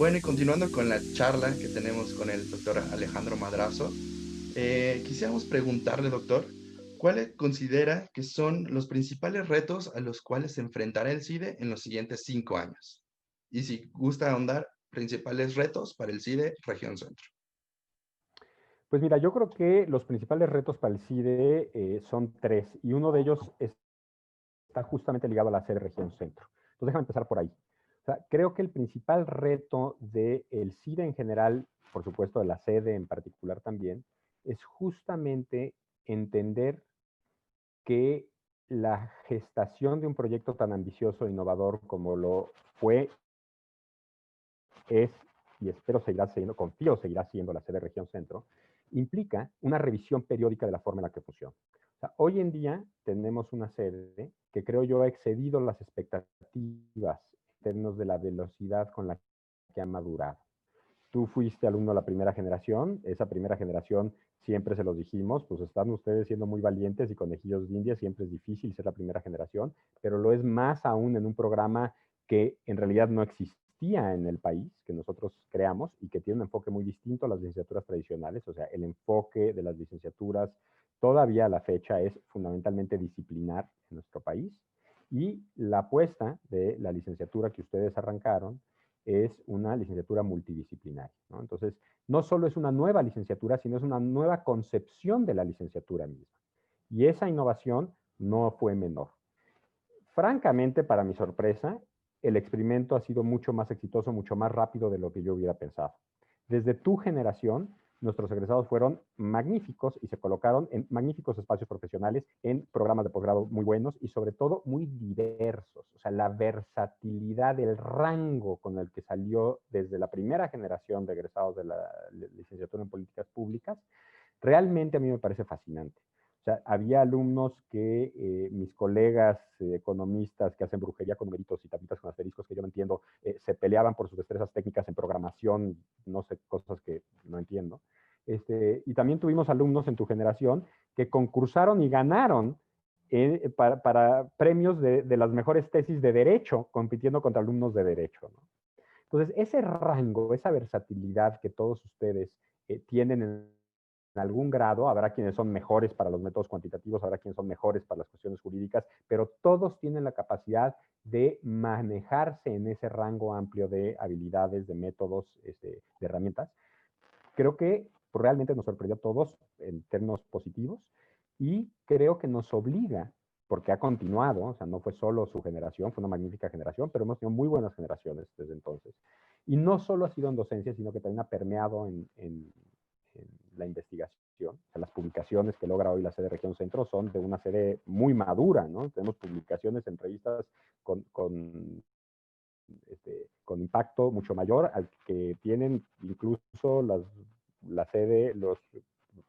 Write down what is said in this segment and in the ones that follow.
Bueno, y continuando con la charla que tenemos con el doctor Alejandro Madrazo, quisiéramos preguntarle, doctor, ¿cuáles considera que son los principales retos a los cuales se enfrentará el CIDE en los siguientes 5 años? Y si gusta ahondar, principales retos para el CIDE Región Centro. Pues mira, yo creo que los principales retos para el CIDE son tres, y uno de ellos está justamente ligado a la sede región centro. Entonces déjame empezar por ahí. O sea, creo que el principal reto del CIDE en general, por supuesto de la sede en particular también, es justamente entender que la gestación de un proyecto tan ambicioso e innovador como lo fue, es, y espero seguirá siendo, confío seguirá siendo la sede región centro, implica una revisión periódica de la forma en la que funciona. O sea, hoy en día tenemos una sede que creo yo ha excedido las expectativas en términos de la velocidad con la que ha madurado. Tú fuiste alumno de la primera generación, esa primera generación siempre se los dijimos, pues están ustedes siendo muy valientes y conejillos de India, siempre es difícil ser la primera generación, pero lo es más aún en un programa que en realidad no existía en el país, que nosotros creamos y que tiene un enfoque muy distinto a las licenciaturas tradicionales, o sea, el enfoque de las licenciaturas todavía a la fecha es fundamentalmente disciplinar en nuestro país, y la apuesta de la licenciatura que ustedes arrancaron es una licenciatura multidisciplinaria, ¿no? Entonces, no solo es una nueva licenciatura, sino es una nueva concepción de la licenciatura misma. Y esa innovación no fue menor. Francamente, para mi sorpresa, el experimento ha sido mucho más exitoso, mucho más rápido de lo que yo hubiera pensado. Desde tu generación, nuestros egresados fueron magníficos y se colocaron en magníficos espacios profesionales, en programas de posgrado muy buenos y sobre todo muy diversos. O sea, la versatilidad, el rango con el que salió desde la primera generación de egresados de la licenciatura en políticas públicas, realmente a mí me parece fascinante. O sea, había alumnos que mis colegas economistas que hacen brujería con numeritos y tablitas con asteriscos que yo no entiendo, se peleaban por sus destrezas técnicas en programación, no sé, cosas que no entiendo. Y también tuvimos alumnos en tu generación que concursaron y ganaron para premios de las mejores tesis de derecho, compitiendo contra alumnos de derecho, ¿no? Entonces, ese rango, esa versatilidad que todos ustedes tienen en algún grado, habrá quienes son mejores para los métodos cuantitativos, habrá quienes son mejores para las cuestiones jurídicas, pero todos tienen la capacidad de manejarse en ese rango amplio de habilidades, de métodos, de herramientas. Creo que realmente nos sorprendió a todos en términos positivos, y creo que nos obliga, porque ha continuado, o sea, no fue solo su generación, fue una magnífica generación, pero hemos tenido muy buenas generaciones desde entonces. Y no solo ha sido en docencia, sino que también ha permeado en la investigación. O sea, las publicaciones que logra hoy la sede Región Centro son de una sede muy madura, ¿no? Tenemos publicaciones en revistas con impacto mucho mayor al que tienen incluso la sede, los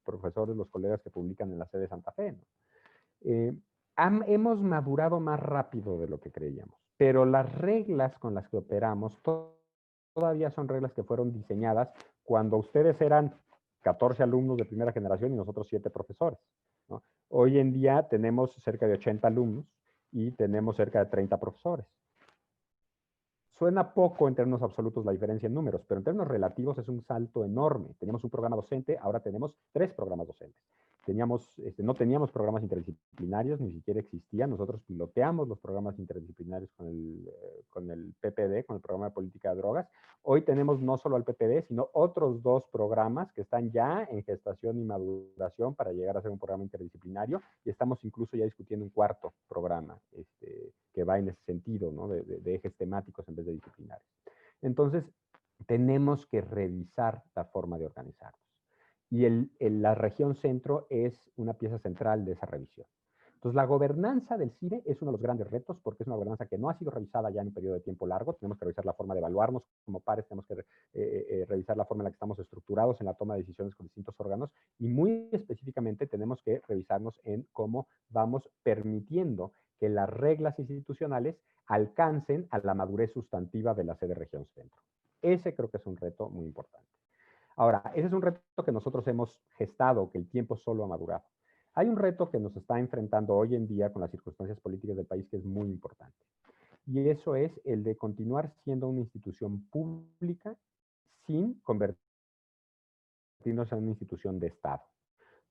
profesores, los colegas que publican en la sede de Santa Fe, ¿no? Eh, hemos madurado más rápido de lo que creíamos, pero las reglas con las que operamos todavía son reglas que fueron diseñadas cuando ustedes eran 14 alumnos de primera generación y nosotros 7 profesores, ¿no? Hoy en día tenemos cerca de 80 alumnos y tenemos cerca de 30 profesores. Suena poco en términos absolutos la diferencia en números, pero en términos relativos es un salto enorme. Teníamos un programa docente, ahora tenemos 3 programas docentes. No teníamos programas interdisciplinarios, ni siquiera existían. Nosotros piloteamos los programas interdisciplinarios con el PPD, con el Programa de Política de Drogas. Hoy tenemos no solo al PPD, sino otros 2 programas que están ya en gestación y maduración para llegar a ser un programa interdisciplinario, y estamos incluso ya discutiendo un 4º programa que va en ese sentido, ¿no? de ejes temáticos en vez de disciplinarios. Entonces, tenemos que revisar la forma de organizarnos. Y la región centro es una pieza central de esa revisión. Entonces, la gobernanza del CIDE es uno de los grandes retos, porque es una gobernanza que no ha sido revisada ya en un periodo de tiempo largo. Tenemos que revisar la forma de evaluarnos como pares, tenemos que revisar la forma en la que estamos estructurados en la toma de decisiones con distintos órganos, y muy específicamente tenemos que revisarnos en cómo vamos permitiendo que las reglas institucionales alcancen a la madurez sustantiva de la sede región centro. Ese creo que es un reto muy importante. Ahora, ese es un reto que nosotros hemos gestado, que el tiempo solo ha madurado. Hay un reto que nos está enfrentando hoy en día con las circunstancias políticas del país que es muy importante. y eso es el de continuar siendo una institución pública sin convertirnos en una institución de Estado.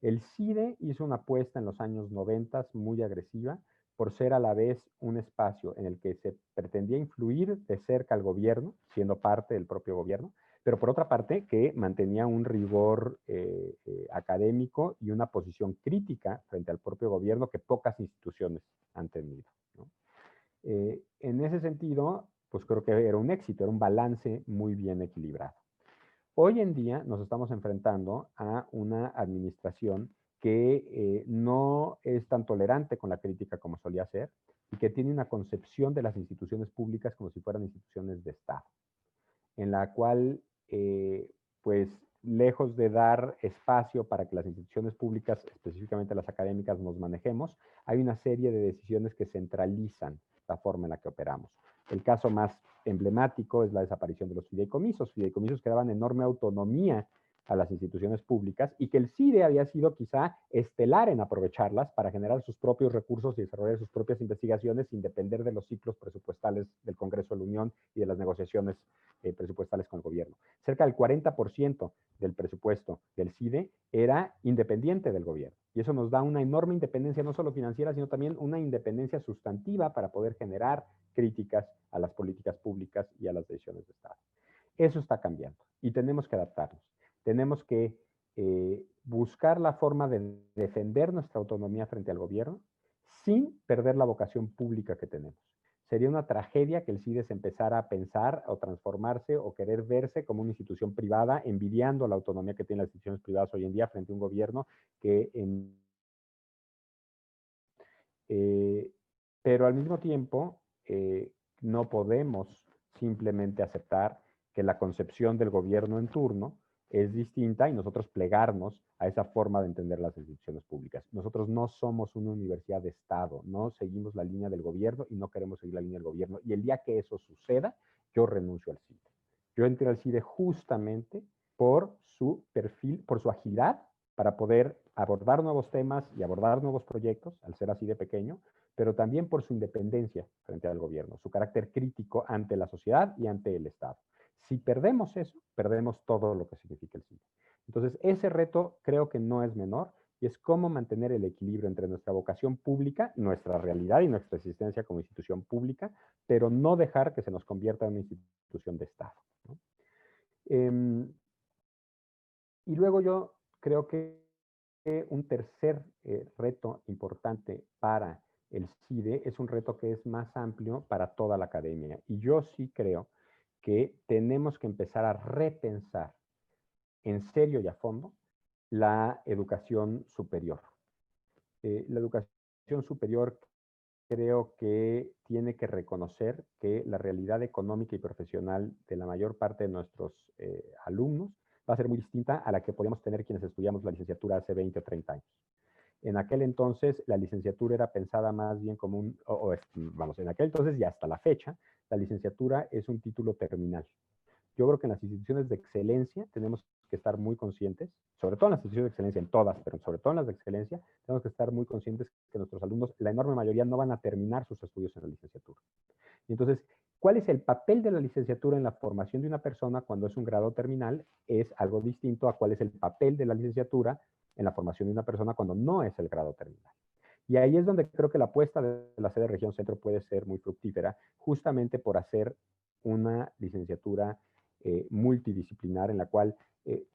El CIDE hizo una apuesta en los años 90 muy agresiva por ser a la vez un espacio en el que se pretendía influir de cerca al gobierno, siendo parte del propio gobierno, pero por otra parte que mantenía un rigor académico y una posición crítica frente al propio gobierno que pocas instituciones han tenido, ¿no? En ese sentido, pues creo que era un éxito, era un balance muy bien equilibrado. Hoy en día nos estamos enfrentando a una administración que no es tan tolerante con la crítica como solía ser y que tiene una concepción de las instituciones públicas como si fueran instituciones de Estado, en la cual, pues, lejos de dar espacio para que las instituciones públicas, específicamente las académicas, nos manejemos, hay una serie de decisiones que centralizan la forma en la que operamos. El caso más emblemático es la desaparición de los fideicomisos que daban enorme autonomía a las instituciones públicas y que el CIDE había sido quizá estelar en aprovecharlas para generar sus propios recursos y desarrollar sus propias investigaciones sin depender de los ciclos presupuestales del Congreso de la Unión y de las negociaciones presupuestales con el gobierno. Cerca del 40% del presupuesto del CIDE era independiente del gobierno. Y eso nos da una enorme independencia, no solo financiera, sino también una independencia sustantiva para poder generar críticas a las políticas públicas y a las decisiones de Estado. Eso está cambiando y tenemos que adaptarnos. Tenemos que buscar la forma de defender nuestra autonomía frente al gobierno sin perder la vocación pública que tenemos. Sería una tragedia que el CIDES empezara a pensar o transformarse o querer verse como una institución privada, envidiando la autonomía que tienen las instituciones privadas hoy en día frente a un gobierno que pero al mismo tiempo no podemos simplemente aceptar que la concepción del gobierno en turno es distinta y nosotros plegarnos a esa forma de entender las instituciones públicas. Nosotros no somos una universidad de Estado, no seguimos la línea del gobierno y no queremos seguir la línea del gobierno. Y el día que eso suceda, yo renuncio al CIDE. Yo entré al CIDE justamente por su perfil, por su agilidad para poder abordar nuevos temas y abordar nuevos proyectos, al ser así de pequeño, pero también por su independencia frente al gobierno, su carácter crítico ante la sociedad y ante el Estado. Si perdemos eso, perdemos todo lo que significa el CIDE. Entonces, ese reto creo que no es menor y es cómo mantener el equilibrio entre nuestra vocación pública, nuestra realidad y nuestra existencia como institución pública, pero no dejar que se nos convierta en una institución de Estado, ¿no? Y luego yo creo que un tercer reto importante para el CIDE es un reto que es más amplio para toda la academia. Y yo sí creo que tenemos que empezar a repensar en serio y a fondo la educación superior. La educación superior creo que tiene que reconocer que la realidad económica y profesional de la mayor parte de nuestros alumnos va a ser muy distinta a la que podíamos tener quienes estudiamos la licenciatura hace 20 o 30 años. En aquel entonces la licenciatura era pensada más bien como vamos, en aquel entonces y hasta la fecha, la licenciatura es un título terminal. Yo creo que en las instituciones de excelencia tenemos que estar muy conscientes, sobre todo en las instituciones de excelencia, en todas, pero sobre todo en las de excelencia, tenemos que estar muy conscientes que nuestros alumnos, la enorme mayoría, no van a terminar sus estudios en la licenciatura. Y entonces, ¿cuál es el papel de la licenciatura en la formación de una persona cuando es un grado terminal? Es algo distinto a cuál es el papel de la licenciatura en la formación de una persona cuando no es el grado terminal. Y ahí es donde creo que la apuesta de la sede Región Centro puede ser muy fructífera, justamente por hacer una licenciatura multidisciplinar en la cual,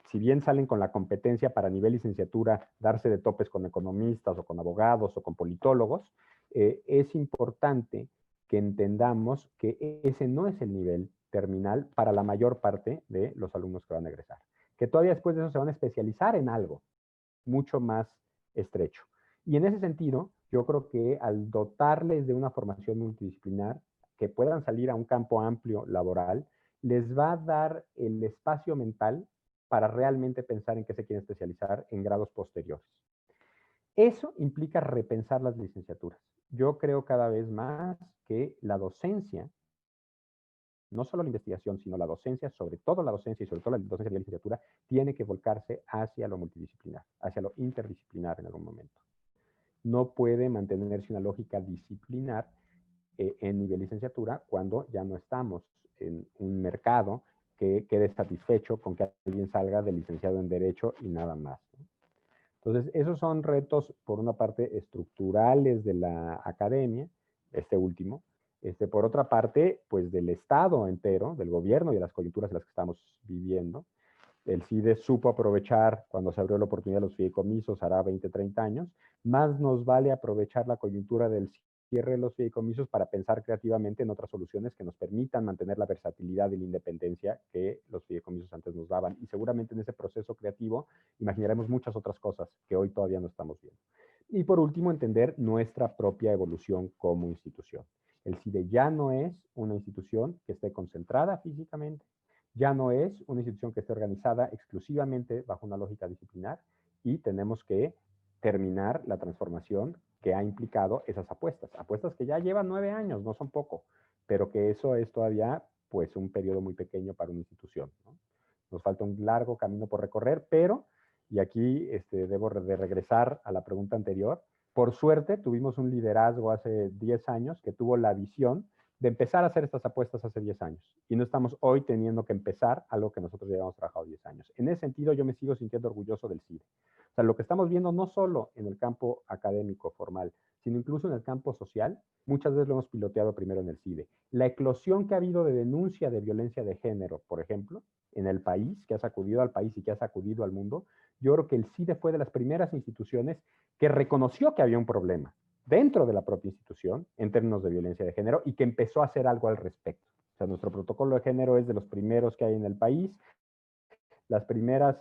si bien salen con la competencia para nivel licenciatura, darse de topes con economistas o con abogados o con politólogos, es importante que entendamos que ese no es el nivel terminal para la mayor parte de los alumnos que van a egresar. Que todavía después de eso se van a especializar en algo mucho más estrecho. Y en ese sentido, yo creo que al dotarles de una formación multidisciplinar, que puedan salir a un campo amplio laboral, les va a dar el espacio mental para realmente pensar en qué se quieren especializar en grados posteriores. Eso implica repensar las licenciaturas. Yo creo cada vez más que la docencia, no solo la investigación, sino la docencia, sobre todo la docencia y sobre todo la docencia de la licenciatura, tiene que volcarse hacia lo multidisciplinar, hacia lo interdisciplinar en algún momento. No puede mantenerse una lógica disciplinar en nivel licenciatura cuando ya no estamos en un mercado que quede satisfecho con que alguien salga de licenciado en Derecho y nada más, ¿no? Entonces, esos son retos, por una parte, estructurales de la academia, este último. Por otra parte, pues del Estado entero, del gobierno y de las coyunturas en las que estamos viviendo. El CIDE supo aprovechar cuando se abrió la oportunidad de los fideicomisos, hará 20, 30 años. Más nos vale aprovechar la coyuntura del cierre de los fideicomisos para pensar creativamente en otras soluciones que nos permitan mantener la versatilidad y la independencia que los fideicomisos antes nos daban. Y seguramente en ese proceso creativo imaginaremos muchas otras cosas que hoy todavía no estamos viendo. Y por último, entender nuestra propia evolución como institución. El CIDE ya no es una institución que esté concentrada físicamente, ya no es una institución que esté organizada exclusivamente bajo una lógica disciplinar y tenemos que terminar la transformación que ha implicado esas apuestas. Apuestas que ya llevan 9 años, no son poco, pero que eso es todavía pues un periodo muy pequeño para una institución, ¿no? Nos falta un largo camino por recorrer, pero, y aquí debo de regresar a la pregunta anterior, por suerte tuvimos un liderazgo hace 10 años que tuvo la visión de empezar a hacer estas apuestas hace 10 años. Y no estamos hoy teniendo que empezar algo que nosotros ya hemos trabajado 10 años. En ese sentido, yo me sigo sintiendo orgulloso del CIDE. O sea, lo que estamos viendo no solo en el campo académico formal, sino incluso en el campo social, muchas veces lo hemos piloteado primero en el CIDE. La eclosión que ha habido de denuncia de violencia de género, por ejemplo, en el país, que ha sacudido al país y que ha sacudido al mundo, yo creo que el CIDE fue de las primeras instituciones que reconoció que había un problema dentro de la propia institución en términos de violencia de género y que empezó a hacer algo al respecto. O sea, nuestro protocolo de género es de los primeros que hay en el país. Las primeras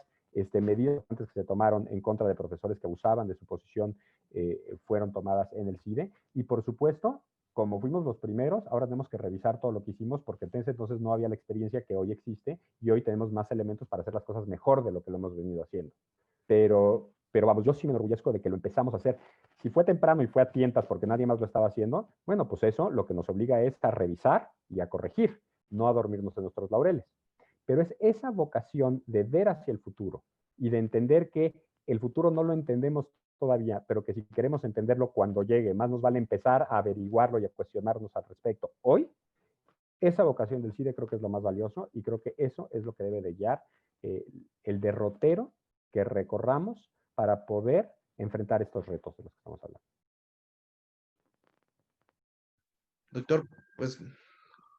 medidas que se tomaron en contra de profesores que abusaban de su posición fueron tomadas en el CIDE. Y por supuesto, como fuimos los primeros, ahora tenemos que revisar todo lo que hicimos porque en ese entonces no había la experiencia que hoy existe y hoy tenemos más elementos para hacer las cosas mejor de lo que lo hemos venido haciendo. Pero vamos, yo sí me enorgullezco de que lo empezamos a hacer. Si fue temprano y fue a tientas porque nadie más lo estaba haciendo, bueno, pues eso lo que nos obliga es a revisar y a corregir, no a dormirnos en nuestros laureles. Pero es esa vocación de ver hacia el futuro y de entender que el futuro no lo entendemos todavía, pero que si queremos entenderlo cuando llegue, más nos vale empezar a averiguarlo y a cuestionarnos al respecto. Hoy, esa vocación del CIDE creo que es lo más valioso y creo que eso es lo que debe de guiar el derrotero que recorramos para poder enfrentar estos retos de los que estamos hablando. Doctor, pues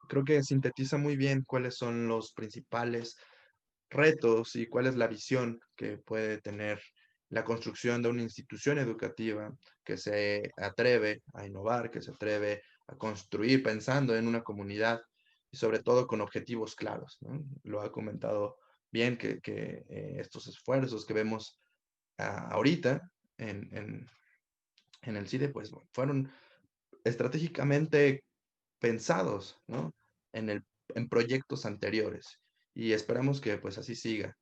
creo que sintetiza muy bien cuáles son los principales retos y cuál es la visión que puede tener la construcción de una institución educativa que se atreve a innovar, que se atreve a construir pensando en una comunidad y sobre todo con objetivos claros, ¿no? Lo ha comentado bien que estos esfuerzos que vemos ahorita en el CIDE, pues fueron estratégicamente pensados, ¿no? En proyectos anteriores y esperamos que pues así siga.